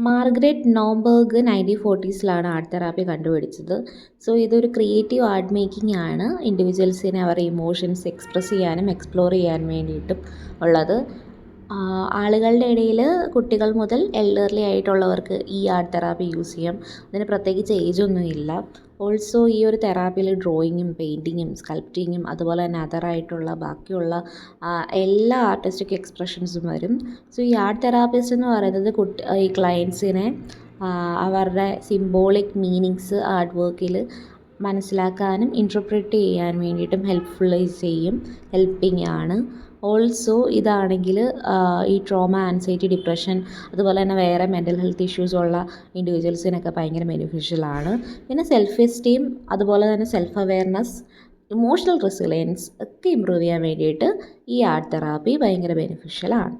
Margaret നോംബർഗ് 1940സിലാണ് art therapy കണ്ടുപിടിച്ചത്. So ഇതൊരു creative art making ആണ്. ഇൻഡിവിജ്വൽസിനെ അവരുടെ ഇമോഷൻസ് എക്സ്പ്രസ് ചെയ്യാനും എക്സ്പ്ലോർ ചെയ്യാൻ വേണ്ടിയിട്ടും ഉള്ളത്. ആളുകളുടെ ഇടയിൽ കുട്ടികൾ മുതൽ എൽഡർലി ആയിട്ടുള്ളവർക്ക് ഈ ആർട്ട് തെറാപ്പി യൂസ് ചെയ്യാം. അതിന് പ്രത്യേകിച്ച് ഏജൊന്നുമില്ല. ഓൾസോ ഈ ഒരു തെറാപ്പിയിൽ ഡ്രോയിങ്ങും പെയിൻറ്റിങ്ങും സ്കൾപ്റ്റിങ്ങും അതുപോലെ തന്നെ അതറായിട്ടുള്ള ബാക്കിയുള്ള എല്ലാ ആർട്ടിസ്റ്റിക് എക്സ്പ്രഷൻസും വരും. സോ ഈ ആർട്ട് തെറാപ്പിസ്റ്റ് എന്ന് പറയുന്നത് ഈ ക്ലയൻസിനെ അവരുടെ സിംബോളിക് മീനിങ്സ് ആർട്ട് വർക്കിൽ മനസ്സിലാക്കാനും ഇൻറ്റർപ്രറ്റ് ചെയ്യാൻ വേണ്ടിയിട്ടും ഹെൽപ്പിംഗ് ആണ്. ഓൾസോ ഇതാണെങ്കിൽ ഈ ട്രോമ, ആൻസൈറ്റി, ഡിപ്രഷൻ അതുപോലെ തന്നെ വേറെ മെൻ്റൽ ഹെൽത്ത് ഇഷ്യൂസ് ഉള്ള ഇൻഡിവിജ്വൽസിനൊക്കെ ഭയങ്കര ബെനിഫിഷ്യലാണ്. പിന്നെ സെൽഫ് എസ്റ്റീം അതുപോലെ തന്നെ സെൽഫ് അവെയർനെസ്, ഇമോഷണൽ റെസിലിയൻസ് ഒക്കെ ഇമ്പ്രൂവ് ചെയ്യാൻ വേണ്ടിയിട്ട് ഈ ആർട്ട് തെറാപ്പി ഭയങ്കര ബെനിഫിഷ്യലാണ്.